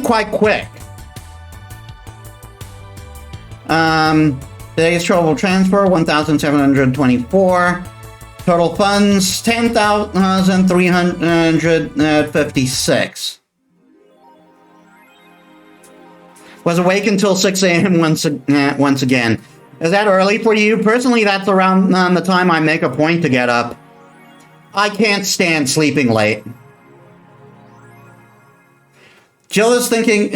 quite quick. Today's total transfer, 1,724. Total funds, 10,356. Was awake until 6 a.m. once again. Is that early for you? Personally, that's around the time I make a point to get up. I can't stand sleeping late. Jill is thinking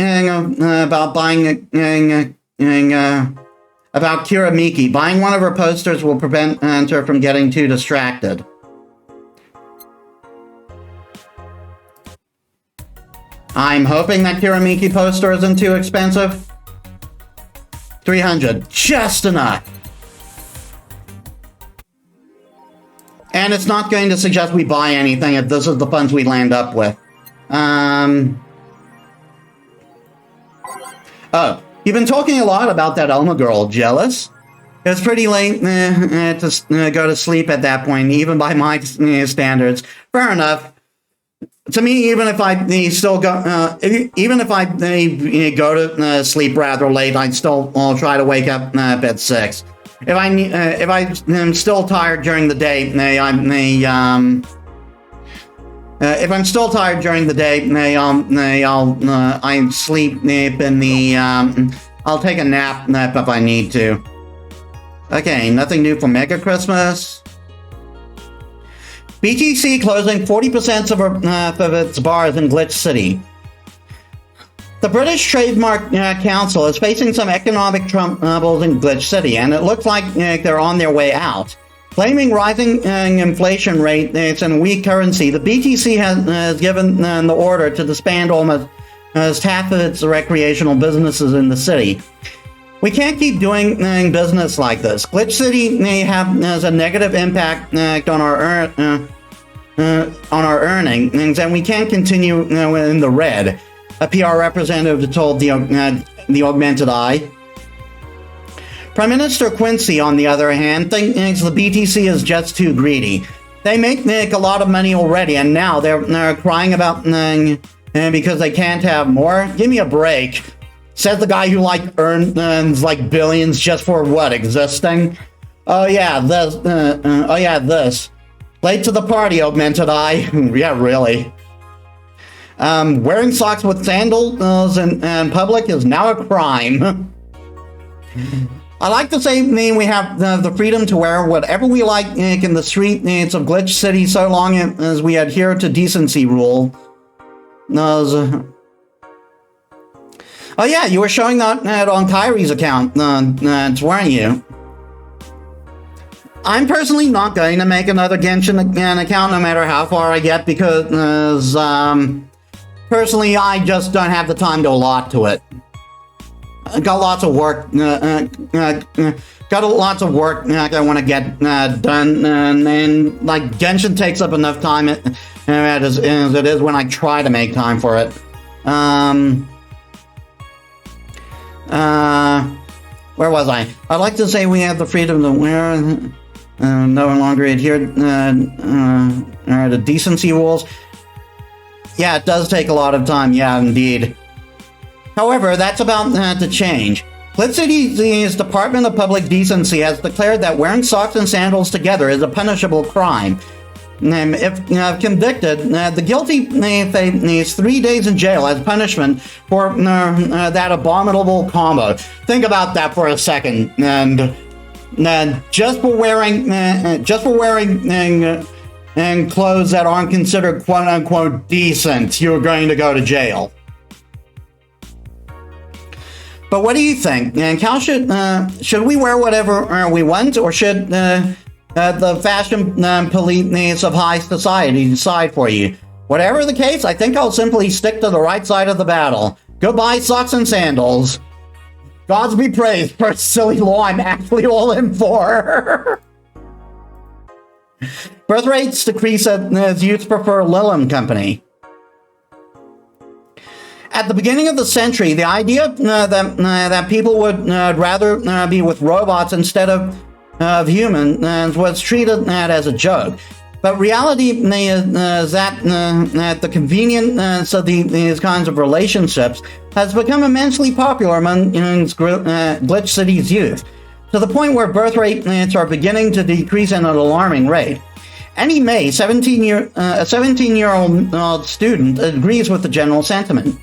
about buying about Kira Miki. Buying one of her posters will prevent her from getting too distracted. I'm hoping that Kira Miki poster isn't too expensive. 300, just enough. And it's not going to suggest we buy anything if this is the funds we land up with. Oh, you've been talking a lot about that Elma girl. Jealous? It's pretty late to go to sleep at that point, even by my standards. Fair enough. To me, even if I go to sleep rather late, I'll try to wake up at 6. If I'm still tired during the day, if I'm still tired during the day, I'll sleep in the, I'll take a nap if I need to. Okay, nothing new for Mega Christmas. BTC closing 40% of its bars in Glitch City. The British Trademark Council is facing some economic troubles in Glitch City, and it looks like they're on their way out. Blaming rising inflation rates and weak currency, the BTC has given the order to disband almost half of its recreational businesses in the city. We can't keep doing business like this. Glitch City has a negative impact on our earnings, and we can't continue in the red. A PR representative told the Augmented Eye. Prime Minister Quincy, on the other hand, thinks the BTC is just too greedy. They make a lot of money already, and now they're crying about because they can't have more. Give me a break. Says the guy who earns billions just for what, existing? Oh yeah, this. Late to the party, Augmented Eye. Yeah, really. Wearing socks with sandals in public is now a crime. I like to say we have the freedom to wear whatever we like in the streets of Glitch City so long as we adhere to decency rule. Oh yeah, you were showing that on Kyrie's account, weren't you? I'm personally not going to make another Genshin account no matter how far I get because, personally, I just don't have the time to allot to it. Got lots of work, I want to get done, and Genshin takes up enough time as it is when I try to make time for it. Where was I? I'd like to say we have the freedom to wear, no longer adhere to decency rules. Yeah, it does take a lot of time, yeah, indeed. However, that's about to change. Glitch City's Department of Public Decency has declared that wearing socks and sandals together is a punishable crime. If convicted, the guilty face 3 days in jail as punishment for that abominable combo. Think about that for a second. And just for wearing clothes that aren't considered quote unquote decent, you're going to go to jail. But what do you think? And how should we wear whatever we want, or should the fashion police of high society decide for you? Whatever the case, I think I'll simply stick to the right side of the battle. Goodbye, socks and sandals. Gods be praised for a silly law I'm actually all in for. Birth rates decrease as youths prefer Lilum Company. At the beginning of the century, the idea that people would rather be with robots instead of humans was treated as a joke. But reality is that the convenience of these kinds of relationships has become immensely popular among Glitch City's youth, to the point where birth rates are beginning to decrease at an alarming rate. Annie May, a 17-year-old student, agrees with the general sentiment.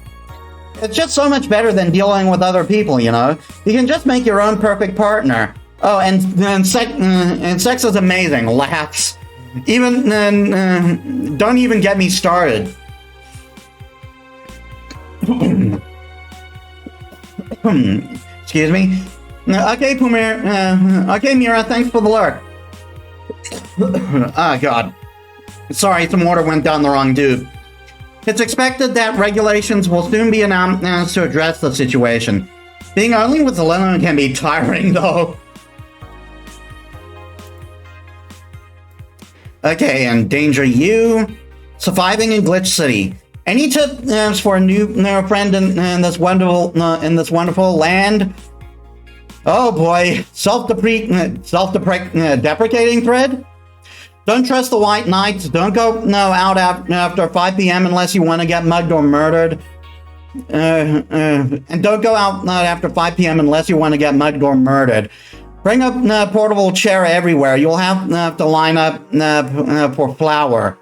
It's just so much better than dealing with other people, you know? You can just make your own perfect partner. Oh, and sex is amazing. Laughs. Even, don't even get me started. Excuse me. Okay, okay, Mira, thanks for the lurk. Oh, God. Sorry, some water went down the wrong tube. It's expected that regulations will soon be announced to address the situation. Being only with Elena can be tiring, though. Okay, Endanger You. Surviving in Glitch City. Any tips for a new friend in this wonderful land? Oh boy, self-deprecating thread? Don't trust the White Knights. Don't go out after 5 p.m. unless you want to get mugged or murdered. And don't go out after 5 p.m. unless you want to get mugged or murdered. Bring a portable chair everywhere. You'll have to line up for flour.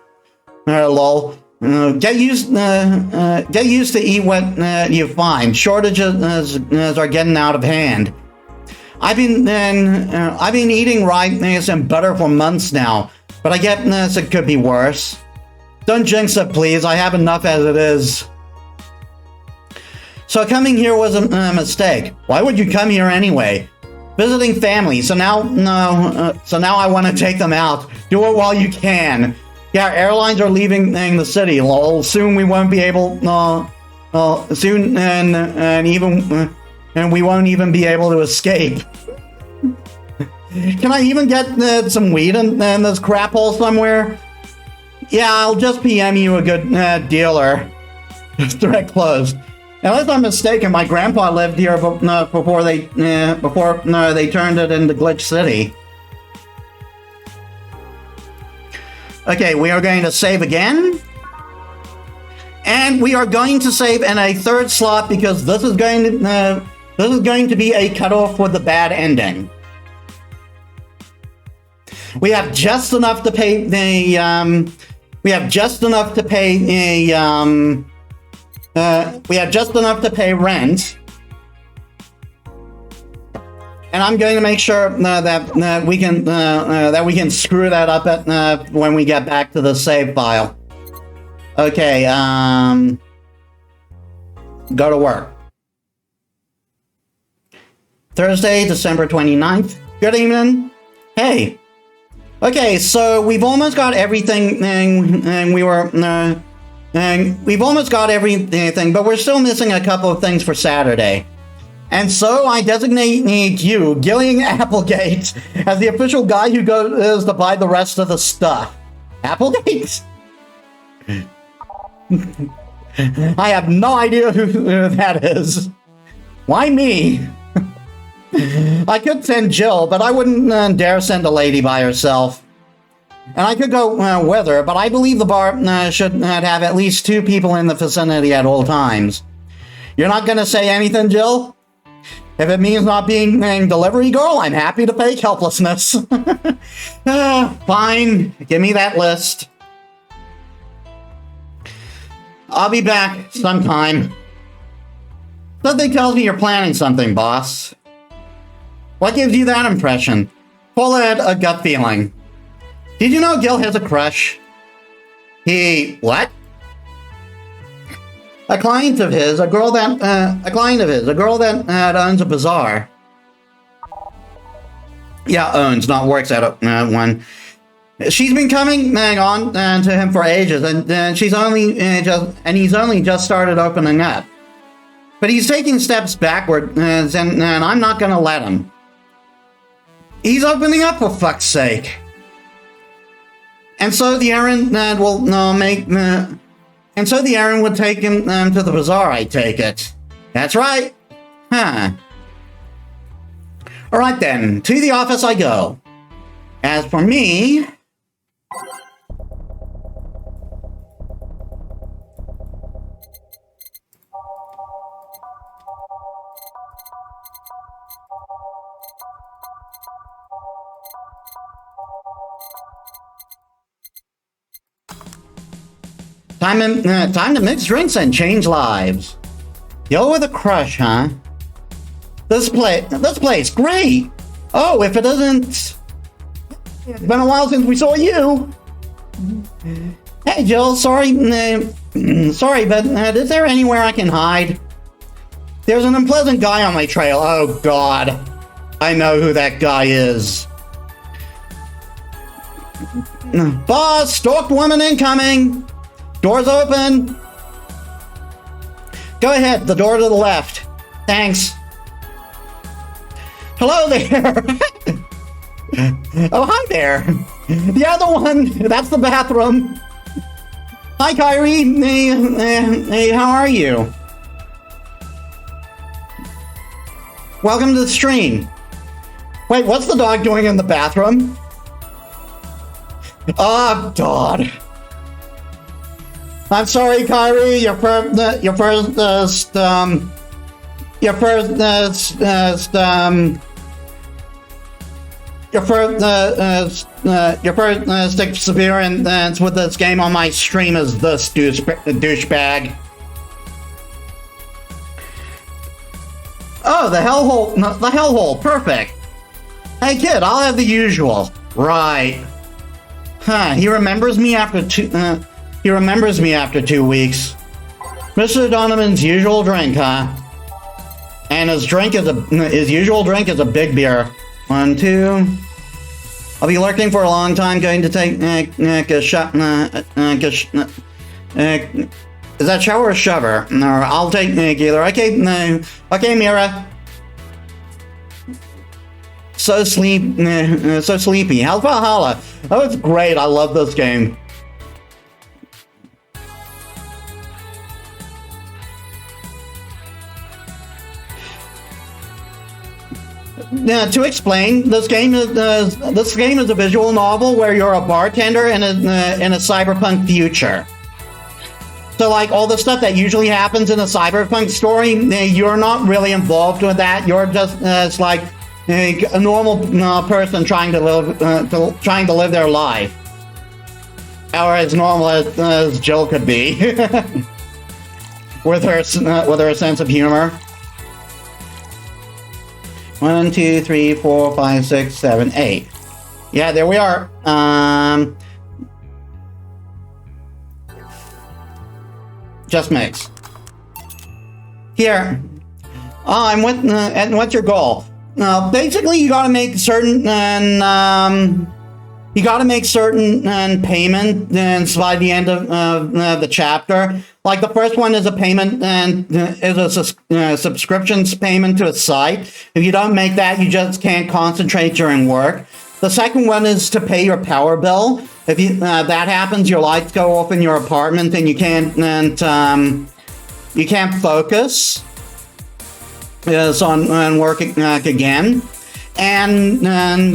Lol. Get used to eat what you find. Shortages are getting out of hand. I've been eating rice and butter for months now, but I guess it could be worse. Don't jinx it, please. I have enough as it is. So coming here was a mistake. Why would you come here anyway? Visiting family. So now I want to take them out. Do it while you can. Yeah, airlines are leaving the city. Lol. Soon we won't be able. Soon and we won't even be able to escape. Can I even get some weed in this crap hole somewhere? Yeah, I'll just PM you a good dealer. Direct closed. Unless I'm mistaken, my grandpa lived here before they turned it into Glitch City. Okay, we are going to save again. And we are going to save in a third slot because this is going to be a cutoff for the bad ending. We have just enough to pay the we have just enough to pay rent. And I'm going to make sure that we can screw that up at when we get back to the save file. Okay, go to work. Thursday, December 29th. Good evening. Hey. Okay, so we've almost got everything, and we've almost got everything, but we're still missing a couple of things for Saturday. And so I designate you, Gillian Applegate, as the official guy who goes to buy the rest of the stuff. Applegate? I have no idea who that is. Why me? I could send Jill, but I wouldn't dare send a lady by herself. And I could go with her, but I believe the bar should have at least 2 people in the vicinity at all times. You're not going to say anything, Jill? If it means not being delivery girl, I'm happy to fake helplessness. Fine, give me that list. I'll be back sometime. Something tells me you're planning something, boss. What gives you that impression? Call it a gut feeling. Did you know Gil has a crush? What? A client of his, a girl that owns a bazaar. Yeah, owns, not works at one. She's been coming on to him for ages, and he's only just started opening up. But he's taking steps backward, and I'm not going to let him. He's opening up, for fuck's sake. And so the errand would take him to the bazaar, I take it. That's right. Huh. Alright then, to the office I go. As for me... Time to mix drinks and change lives. Yo with a crush, huh? This place, great. Oh, if it isn't, it's been a while since we saw you. Hey, Jill. Sorry, but is there anywhere I can hide? There's an unpleasant guy on my trail. Oh God, I know who that guy is. Boss, stalked woman incoming. Doors open. Go ahead, the door to the left. Thanks. Hello there. Oh, hi there. The other one, that's the bathroom. Hi, Kyrie. Hey, how are you? Welcome to the stream. Wait, what's the dog doing in the bathroom? Oh, God. I'm sorry, Kyrie. Your first experience with this game on my stream is this douchebag. Oh, the hellhole, perfect. Hey kid, I'll have the usual. Right. Huh, he remembers me after 2 weeks. Mr. Donovan's usual drink, huh? And his usual drink is a big beer. 1, 2. I'll be lurking for a long time, going to take a shot. Is that shower or shover? No, I'll take either. Okay, Mira. So sleepy. Alpha Holla. Oh, it's great. I love this game. To explain, this game is a visual novel where you're a bartender in a cyberpunk future. So, like, all the stuff that usually happens in a cyberpunk story, you're not really involved with that. You're just like a normal person trying to live their life, or as normal as Jill could be, with her sense of humor. 1, 2, 3, 4, 5, 6, 7, 8. Yeah, there we are. Just mix. Here. Oh, and what's your goal? Basically, you gotta make certain payments by the end of the chapter. Like the first one is a payment and is a subscription payment to a site. If you don't make that, you just can't concentrate during work. The second one is to pay your power bill. If that happens, your lights go off in your apartment and you can't focus. Is on working again, and then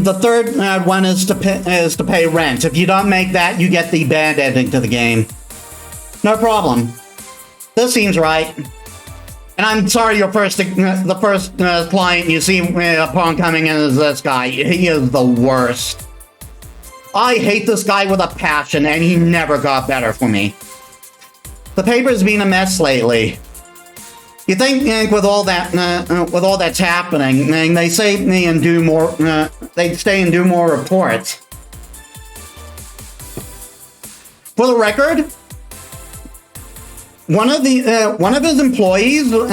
the third one is to pay rent. If you don't make that, you get the bad ending to the game. No problem. This seems right. And I'm sorry, the first client you see upon coming in is this guy. He is the worst. I hate this guy with a passion, and he never got better for me. The paper's been a mess lately. You think with all that's happening, they say and do more. They stay and do more reports. For the record, one of his employees, who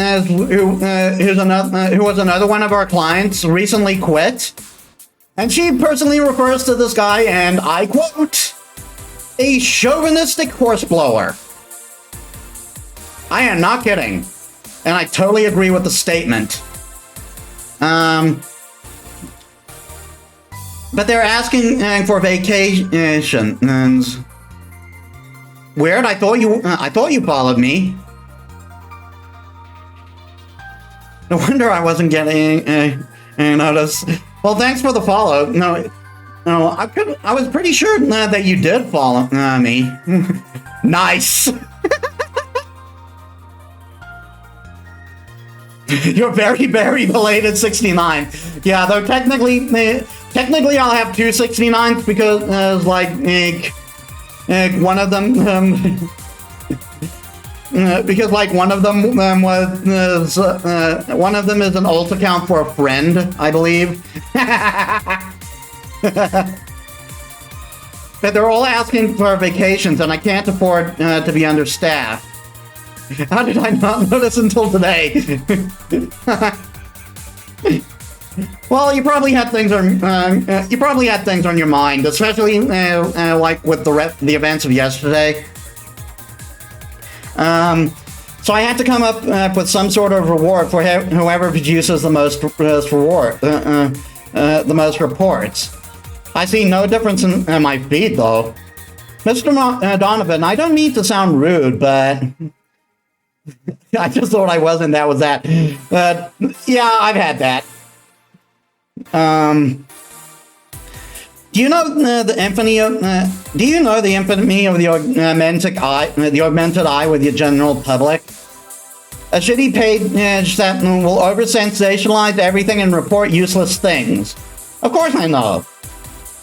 was another one of our clients, recently quit, and she personally refers to this guy, and I quote, "a chauvinistic horseblower." I am not kidding. And I totally agree with the statement. But they're asking for vacations. Weird. I thought you followed me. No wonder I wasn't getting a notice. Well, thanks for the follow. No, I was pretty sure that you did follow me. You're very, very belated 69. Yeah, though technically I'll have two 69s because like one of them because like one of them one of them is an alt account for a friend, I believe. But they're all asking for vacations, and I can't afford to be understaffed. How did I not notice until today? Well, you probably had things on your mind, especially like with the events of yesterday. So I had to come up with some sort of reward for whoever produces the most the most reports. I see no difference in my feed, though. Mr. Donovan, I don't mean to sound rude, but I just thought I was, and that was that. But yeah, I've had that. Do you know the infamy of the augmented eye with the general public? A shitty page that will over-sensationalize everything and report useless things. Of course I know.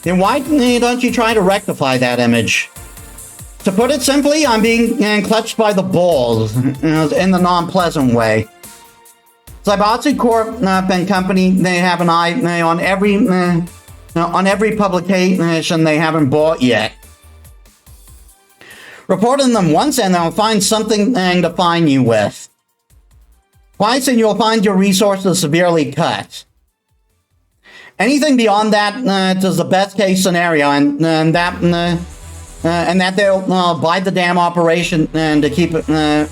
Then why don't you try to rectify that image? To put it simply, I'm being clutched by the balls in the non-pleasant way. Cyberpunk Corp and company, they have an eye on every publication they haven't bought yet. Reporting them once and they'll find something to fine you with. Twice and you'll find your resources severely cut. Anything beyond that is the best case scenario, and that they'll buy the damn operation and to keep it. And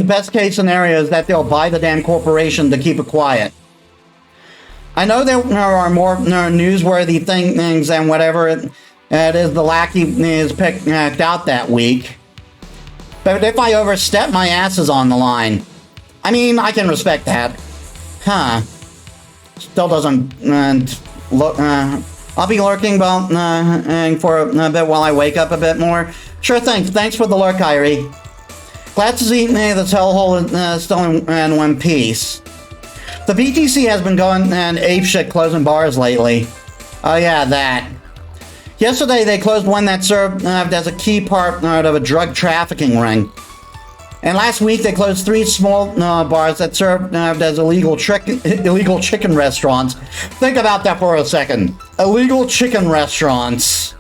the best case scenario is that they'll buy the damn corporation to keep it quiet. I know there are more newsworthy things than whatever it is the lackey is picked out that week. But if I overstep, my ass is on the line. I mean, I can respect that. Huh. Still doesn't look. I'll be lurking for a bit while I wake up a bit more. Sure thing. Thanks for the lurk, Kyrie. Glad to see this hellhole is still in one piece. The BTC has been going apeshit closing bars lately. Oh yeah, that. Yesterday they closed one that served as a key part of a drug trafficking ring. And last week they closed 3 small bars that served as illegal chicken restaurants. Think about that for a second. Illegal chicken restaurants.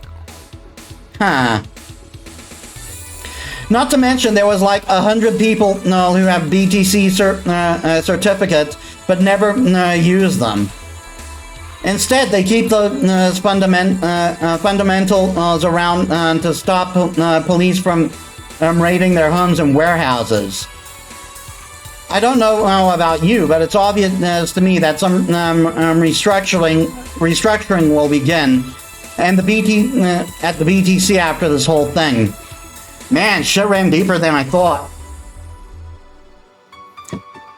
Huh. Not to mention there was like 100 people who have BTC certificates but never use them. Instead, they keep those fundamentals around to stop police from raiding their homes and warehouses. I don't know about you, but it's obvious to me that some restructuring will begin, and at the BTC after this whole thing. Man, shit ran deeper than I thought.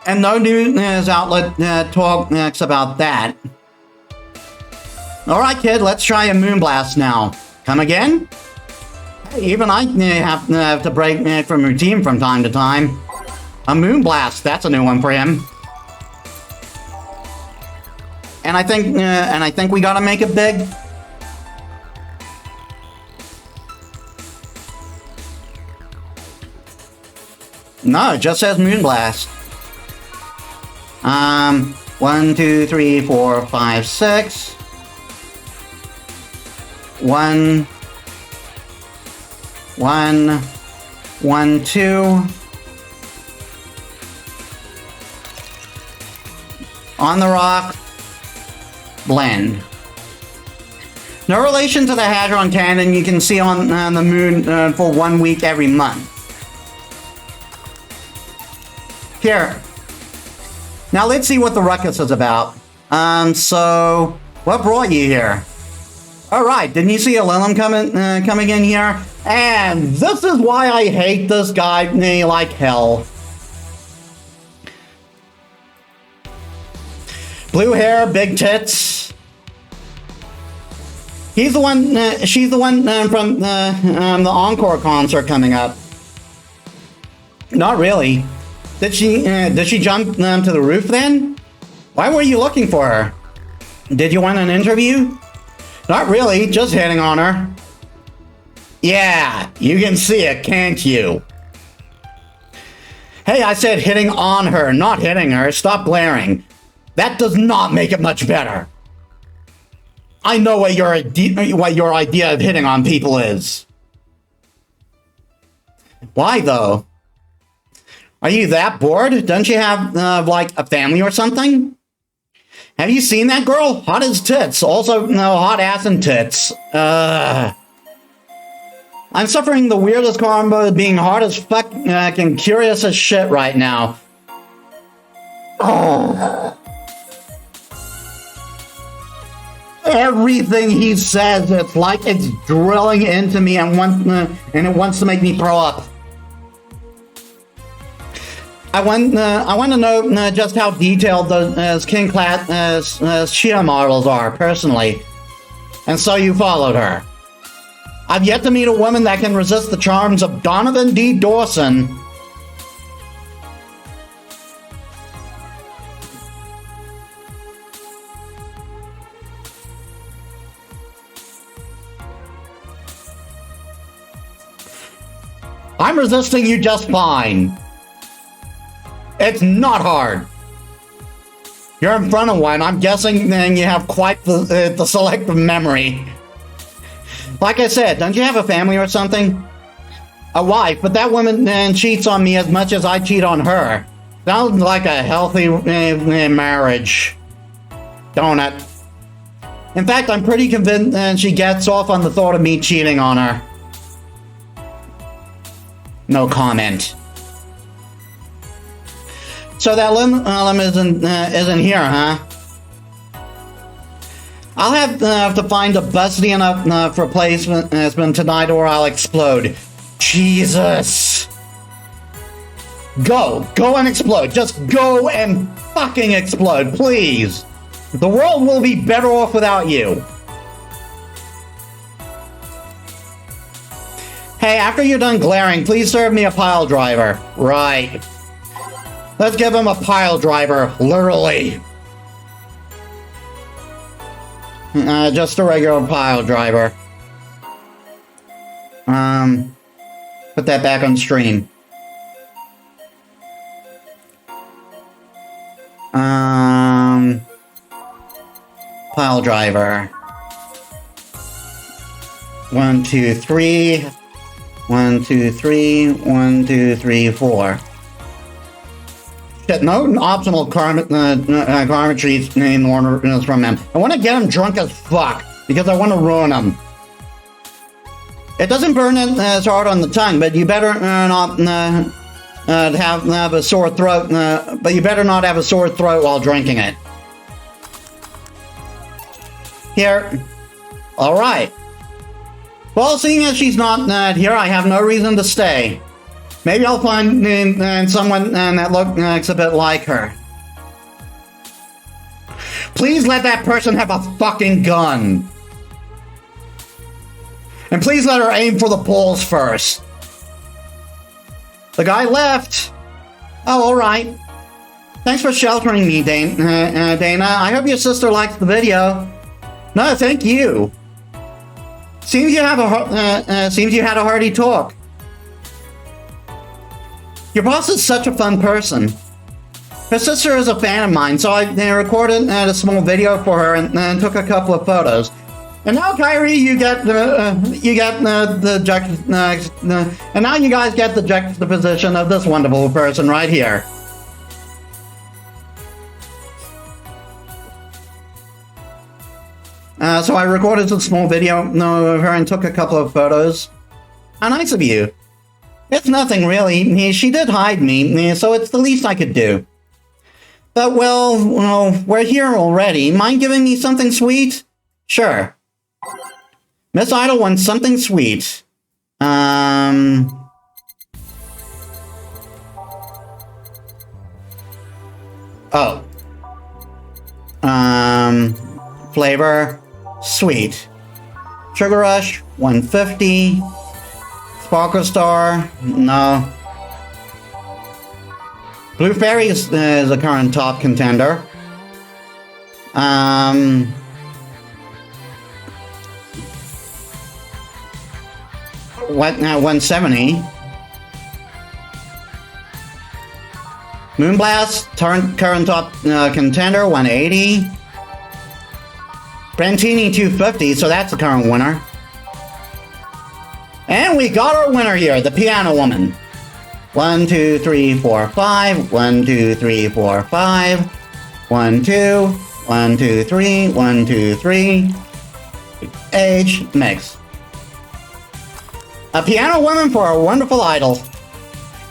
And no news outlet talks about that. Alright, kid, let's try a moonblast now. Come again? Even I have to break from routine from time to time. A moonblast, that's a new one for him. And I think we gotta make it big. No, it just says moonblast. 1, 2, 3, 4, 5, 6. 1, 1, 1, 2. On the rock. Blend. No relation to the Hadron Cannon you can see on the moon for 1 week every month. Here. Now let's see what the ruckus is about. So what brought you here? Alright, didn't you see a Lilum coming in here? And this is why I hate this guy like hell. Blue hair, big tits. He's the one, she's the one from the Encore concert coming up. Not really. Did she jump to the roof then? Why were you looking for her? Did you want an interview? Not really, just hitting on her. Yeah, you can see it, can't you? Hey, I said hitting on her, not hitting her. Stop glaring. That does not make it much better. I know what your idea of hitting on people is. Why, though? Are you that bored? Don't you have, like, a family or something? Have you seen that girl? Hot as tits. Also, no, hot ass and tits. I'm suffering the weirdest combo of being hard as fuck and curious as shit right now. Oh. Everything he says, it's like it's drilling into me and it wants to make me throw up. I want to know just how detailed those king class Chia models are, personally. And so you followed her. I've yet to meet a woman that can resist the charms of Donovan D. Dawson. I'm resisting you just fine. It's not hard. You're in front of one. I'm guessing then you have quite the selective memory. Like I said, don't you have a family or something? A wife, but that woman cheats on me as much as I cheat on her. Sounds like a healthy marriage. Don't it? In fact, I'm pretty convinced she gets off on the thought of me cheating on her. No comment. So that limb isn't here, huh? I'll have to find a busty enough replacement tonight or I'll explode. Jesus. Go and explode. Just go and fucking explode, please. The world will be better off without you. Hey, after you're done glaring, please serve me a pile driver. Right. Let's give him a pile driver, literally. Just a regular pile driver. Put that back on stream. Pile driver. 1, 2, 3. 1, 2, 3. 1, 2, 3, 4. Shit, no optional carmetries name order from him. I want to get him drunk as fuck because I want to ruin him. It doesn't burn as hard on the tongue, but you better not have a sore throat. But you better not have a sore throat while drinking it. Here. All right. Well, seeing as she's not here, I have no reason to stay. Maybe I'll find someone that looks a bit like her. Please let that person have a fucking gun. And please let her aim for the balls first. The guy left. Oh, alright. Thanks for sheltering me, Dana. I hope your sister likes the video. No, thank you. Seems you had a hearty talk. Your boss is such a fun person. Her sister is a fan of mine, so I recorded a small video for her and took a couple of photos. And now, Kyrie, and now you guys get the juxtaposition of this wonderful person right here. So I recorded a small video of her and took a couple of photos. How nice of you. It's nothing, really. She did hide me, so it's the least I could do. But, well, we're here already. Mind giving me something sweet? Sure. Miss Idle wants something sweet. Oh. Flavor, sweet. Sugar Rush, 150. Sparkle Star, no. Blue Fairy is a current top contender. What, 170. Moonblast, current top contender, 180. Brantini 250, so that's the current winner. And we got our winner here, the Piano Woman. 1, 2, 3, 4, 5. 1, 2, 3, 4, 5. 1, 2. 1, 2, 3. 1, 2, 3. Age, mix. A Piano Woman for a wonderful idol.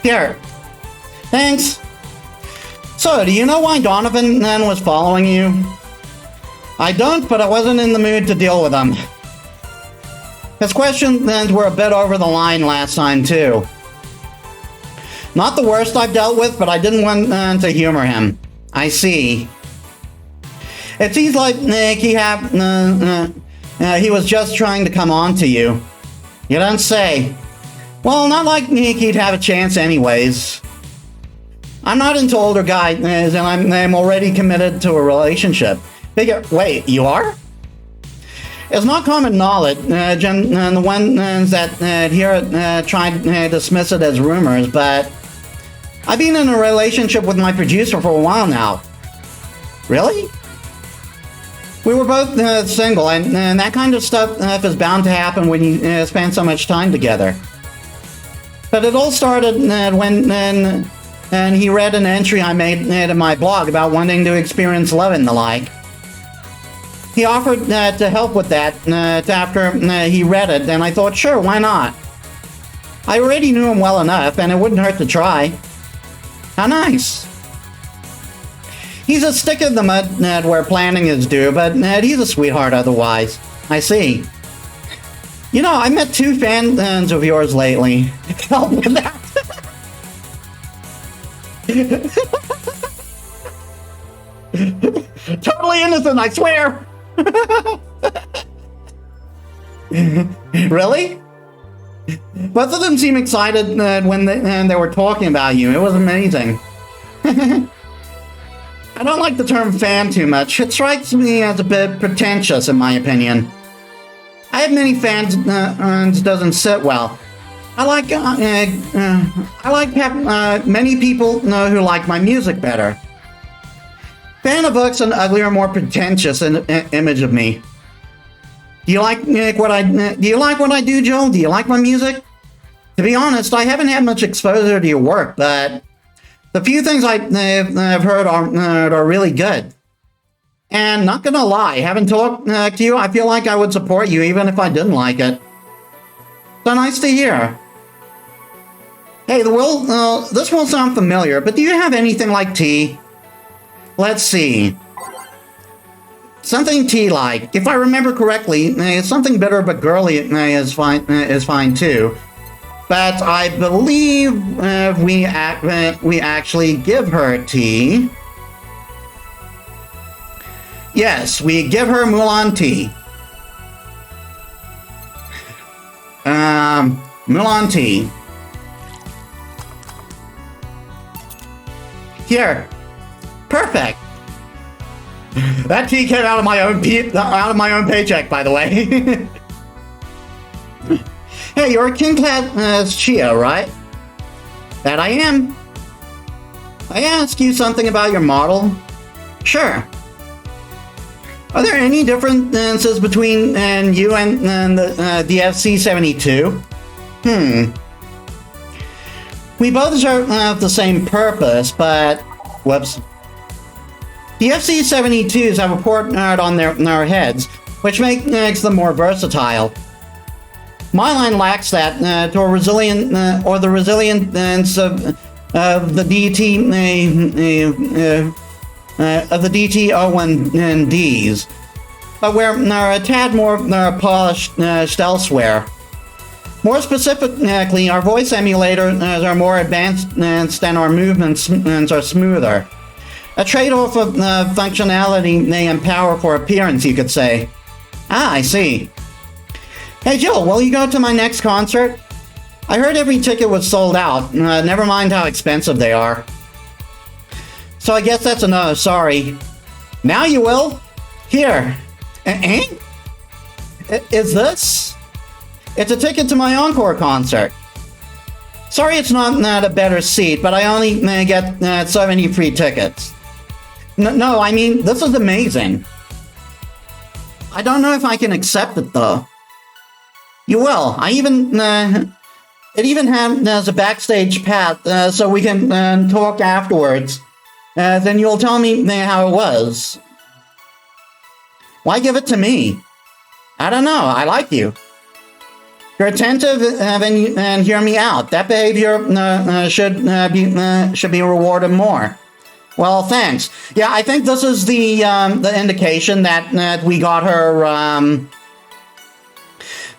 Here. Thanks. So, do you know why Donovan then was following you? I don't, but I wasn't in the mood to deal with him. His questions were a bit over the line last time, too. Not the worst I've dealt with, but I didn't want to humor him. I see. It seems like he was just trying to come on to you. You don't say. Well, not like he'd have a chance anyways. I'm not into older guys, and I'm already committed to a relationship. Wait, you are? It's not common knowledge, and the ones that hear it try to dismiss it as rumors, but I've been in a relationship with my producer for a while now. Really? We were both single, and that kind of stuff is bound to happen when you spend so much time together. But it all started when he read an entry I made in my blog about wanting to experience love and the like. He offered to help with that after he read it, and I thought, sure, why not? I already knew him well enough, and it wouldn't hurt to try. How nice. He's a stick in the mud where planning is due, but he's a sweetheart otherwise. I see. You know, I met 2 fans of yours lately. Help with that. Totally innocent, I swear. Really? Both of them seem excited when they were talking about you. It was amazing. I don't like the term fan too much. It strikes me as a bit pretentious, in my opinion. I have many fans doesn't sit well. I like many people who like my music better. Fan evokes an uglier, more pretentious image of me. Do you like what I do, Joe? Do you like my music? To be honest, I haven't had much exposure to your work, but the few things I've heard are really good. And not gonna lie, having talked to you, I feel like I would support you even if I didn't like it. So nice to hear. Hey, this will sound familiar, but do you have anything like tea? Let's see. Something tea-like. If I remember correctly, something bitter but girly is fine too. But I believe we actually give her tea. Yes, we give her Mulan tea. Mulan tea. Here. Perfect. That tea came out of my own paycheck, by the way. Hey, you're a king class Chia, right? That I am. I ask you something about your model? Sure. Are there any differences between you and the FC-72? We both serve the same purpose, but... Whoops. The FC-72s have a port on their heads, which makes them more versatile. My line lacks that to a resilient or the resilience of the DT-01Ds, but we're a tad more polished elsewhere. More specifically, our voice emulators are more advanced and our movements are smoother. A trade-off of functionality and power for appearance, you could say. Ah, I see. Hey Jill, will you go to my next concert? I heard every ticket was sold out. Never mind how expensive they are. So I guess that's a no, sorry. Now you will. Here. Is this? It's a ticket to my encore concert. Sorry it's not a better seat, but I only get 70 free tickets. No, I mean, this is amazing. I don't know if I can accept it, though. You will. I even... it even has a backstage pass, so we can talk afterwards. Then you'll tell me how it was. Why give it to me? I don't know. I like you. You're attentive and hear me out. That behavior should be rewarded more. Well, thanks. Yeah, I think this is the indication that we got her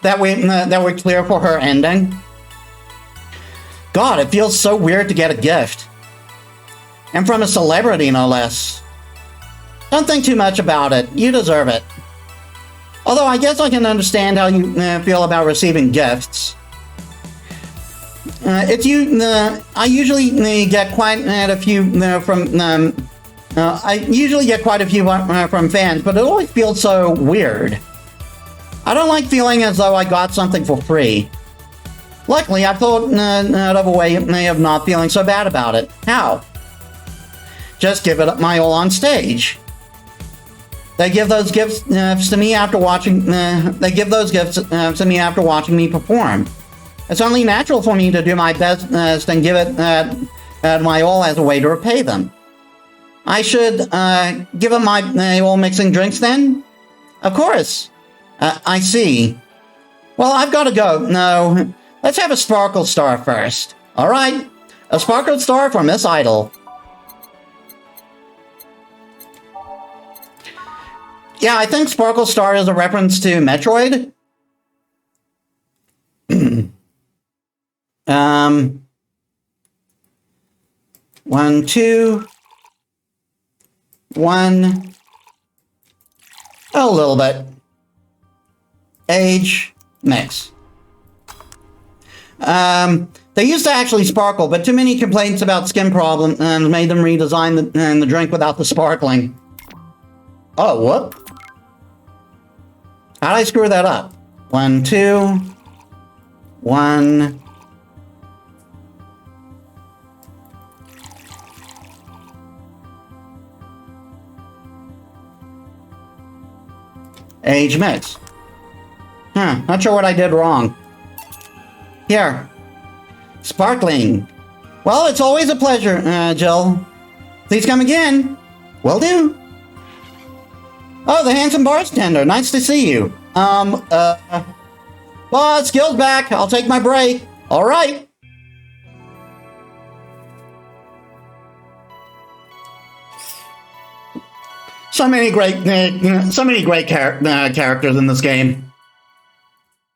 that we're clear for her ending. God, it feels so weird to get a gift, and from a celebrity, no less. Don't think too much about it. You deserve it. Although I guess I can understand how you feel about receiving gifts. I usually get quite a few from. I usually get quite a few from fans, but it always feels so weird. I don't like feeling as though I got something for free. Luckily, I thought of a way of not feeling so bad about it. How? Just give it my all on stage. They give those gifts to me after watching. They give those gifts to me after watching me perform. It's only natural for me to do my best and give it my all as a way to repay them. I should give them my all mixing drinks then? Of course. I see. Well, I've got to go. No, let's have a Sparkle Star first. All right, a Sparkle Star for Miss Idol. Yeah, I think Sparkle Star is a reference to Metroid. 1, 2, 1. A little bit. Age, mix. They used to actually sparkle, but too many complaints about skin problems made them redesign the drink without the sparkling. Oh, whoop. How'd I screw that up? 1, 2, 1. Age mix. Not sure what I did wrong. Here. Sparkling. Well, it's always a pleasure, Jill. Please come again. Will do. Oh, the handsome bartender. Nice to see you. Well, skill's back. I'll take my break. All right. So many great characters in this game.